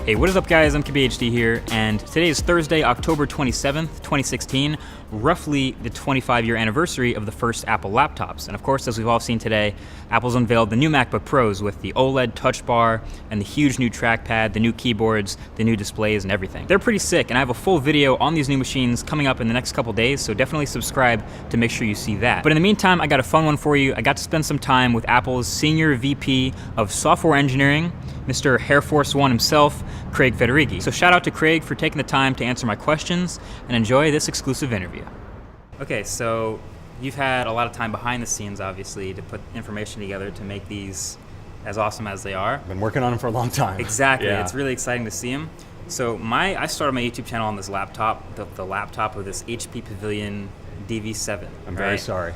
Hey, what is up guys? I'm KBHD here, and today is Thursday, October 27th, 2016, roughly the 25-year anniversary of the first Apple laptops. And of course, as we've all seen today, Apple's unveiled the new MacBook Pros with the OLED touch bar and the huge new trackpad, the new keyboards, the new displays, and everything. They're pretty sick, and I have a full video on these new machines coming up in the next couple days, so definitely subscribe to make sure you see that. But in the meantime, I got a fun one for you. I got to spend some time with Apple's Senior VP of Software Engineering, Mr. Air Force One himself, Craig Federighi. So shout out to Craig for taking the time to answer my questions, and enjoy this exclusive interview. Okay, so you've had a lot of time behind the scenes, obviously, to put information together to make these as awesome as they are. I've been working on them for a long time. Exactly, Yeah. It's really exciting to see them. So I started my YouTube channel on this laptop, the laptop of this HP Pavilion DV7. I'm very sorry.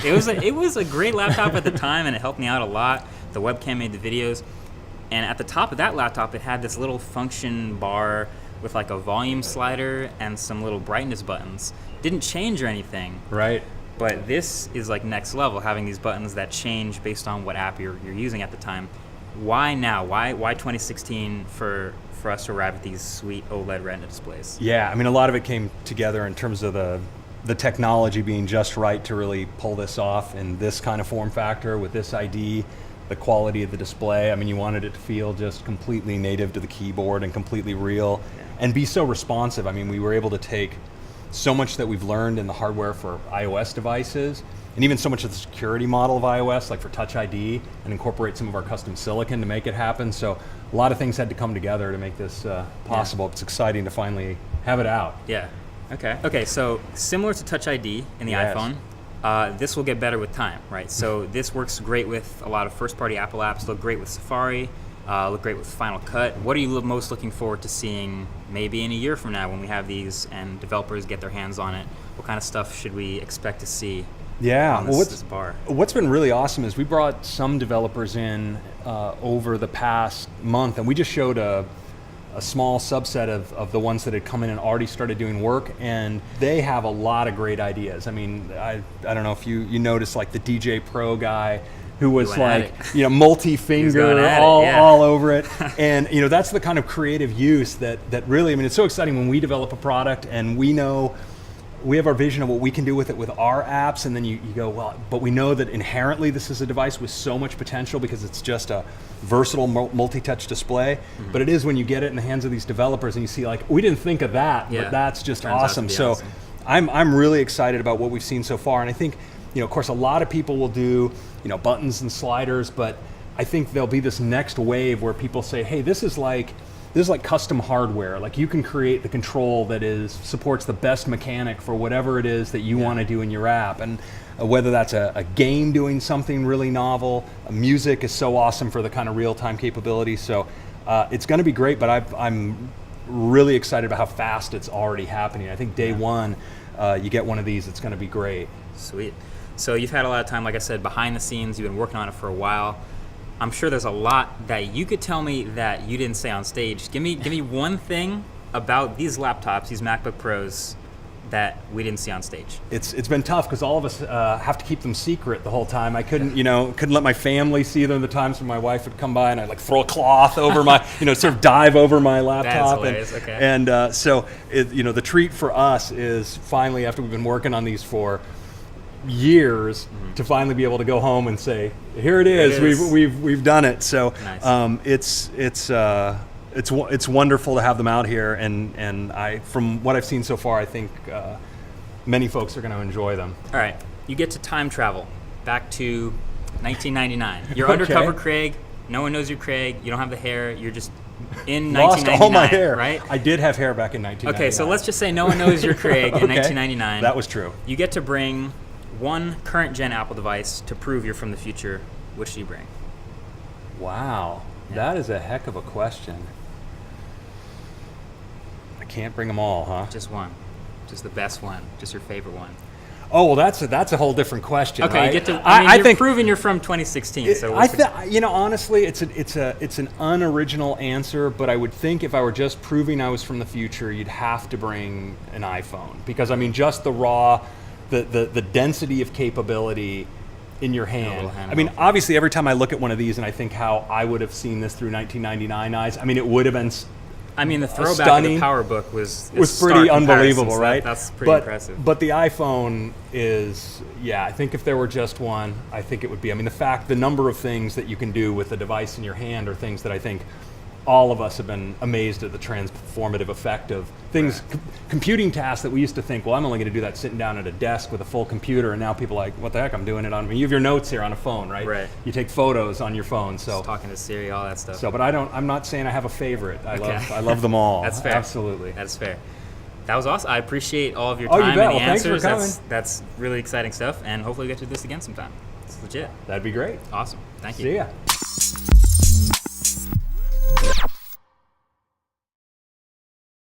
It was a great laptop at the time, and it helped me out a lot. The webcam made the videos. And at the top of that laptop, it had this little function bar with like a volume slider and some little brightness buttons. Didn't change or anything. Right. But this is like next level, having these buttons that change based on what app you're using at the time. Why now? Why 2016 for us to arrive at these sweet OLED Retina displays? Yeah, I mean, a lot of it came together in terms of the technology being just right to really pull this off in this kind of form factor with this ID. The quality of the display. I mean, you wanted it to feel just completely native to the keyboard and completely real, and be so responsive. I mean, we were able to take so much that we've learned in the hardware for iOS devices, and even so much of the security model of iOS, like for Touch ID, and incorporate some of our custom silicon to make it happen. So a lot of things had to come together to make this possible. It's exciting to finally have it out. Yeah. Okay, so similar to Touch ID in the Yes. iPhone, this will get better with time, right? So this works great with a lot of first-party Apple apps, look great with Safari, look great with Final Cut. What are you most looking forward to seeing maybe in a year from now when we have these and developers get their hands on it? What kind of stuff should we expect to see on this bar? What's been really awesome is we brought some developers in over the past month, and we just showed a small subset of the ones that had come in and already started doing work, and they have a lot of great ideas. I mean, I don't know if you noticed, like the DJ Pro guy who was like, multi-finger all over it. And that's the kind of creative use that really, I mean, it's so exciting when we develop a product and we know we have our vision of what we can do with it with our apps, and then you go, well, but we know that inherently this is a device with so much potential because it's just a versatile multi-touch display. Mm-hmm. But it is when you get it in the hands of these developers and you see, like, we didn't think of that, but that's just awesome. So awesome. I'm really excited about what we've seen so far. And I think, of course, a lot of people will do, buttons and sliders, but I think there'll be this next wave where people say, hey, this is like custom hardware. Like, you can create the control that supports the best mechanic for whatever it is that you want to do in your app. And whether that's a game doing something really novel, music is so awesome for the kind of real-time capability. So it's going to be great, but I'm really excited about how fast it's already happening. I think day one, you get one of these, it's going to be great. Sweet. So you've had a lot of time, like I said, behind the scenes. You've been working on it for a while. I'm sure there's a lot that you could tell me that you didn't say on stage. Give me one thing about these laptops, these MacBook Pros, that we didn't see on stage. It's been tough because all of us have to keep them secret the whole time. I couldn't let my family see them. The times when my wife would come by and I'd like throw a cloth over my, sort of dive over my laptop. That's hilarious. Okay. And so the treat for us is finally, after we've been working on these for years, to finally be able to go home and say, here it is. We've done it. So nice. It's wonderful to have them out here, and from what I've seen so far, I think many folks are going to enjoy them. All right, you get to time travel back to 1999. You're undercover Craig. No one knows you're Craig. You don't have the hair. You're just in 1999. Lost all my hair. Right? I did have hair back in 1999. Okay, so let's just say no one knows you're Craig in 1999. That was true. You get to bring one current gen Apple device to prove you're from the future. Which do you bring? Wow, that is a heck of a question. I can't bring them all, huh? Just one. Just the best one. Just your favorite one. Oh, well, that's a whole different question. Okay, right? you get to. I think proving you're from 2016. So honestly, it's an unoriginal answer. But I would think if I were just proving I was from the future, you'd have to bring an iPhone, because I mean, just the raw, the density of capability in your A hand. little I mean, handheld. obviously, every time I look at one of these and I think how I would have seen this through 1999 eyes, I mean, it would have been I mean, the throwback of the stunning. PowerBook was pretty stark unbelievable, comparison, so right? That's pretty impressive. But the iPhone is, yeah, I think if there were just one, I think it would be. I mean, the number of things that you can do with a device in your hand are things that I think all of us have been amazed at the transformative effect of things, computing tasks that we used to think, well, I'm only going to do that sitting down at a desk with a full computer, and now people are like, what the heck, I'm doing it on, I mean, you have your notes here on a phone, right? Right. You take photos on your phone, so. Just talking to Siri, all that stuff. So, but I'm not saying I have a favorite. Okay. I love them all. That's fair. Absolutely. That's fair. That was awesome. I appreciate all of your Oh, time you bet. and the Well, thanks for answers. coming. That's really exciting stuff, and hopefully we get to do this again sometime. It's legit. That'd be great. Awesome. Thank you. See ya.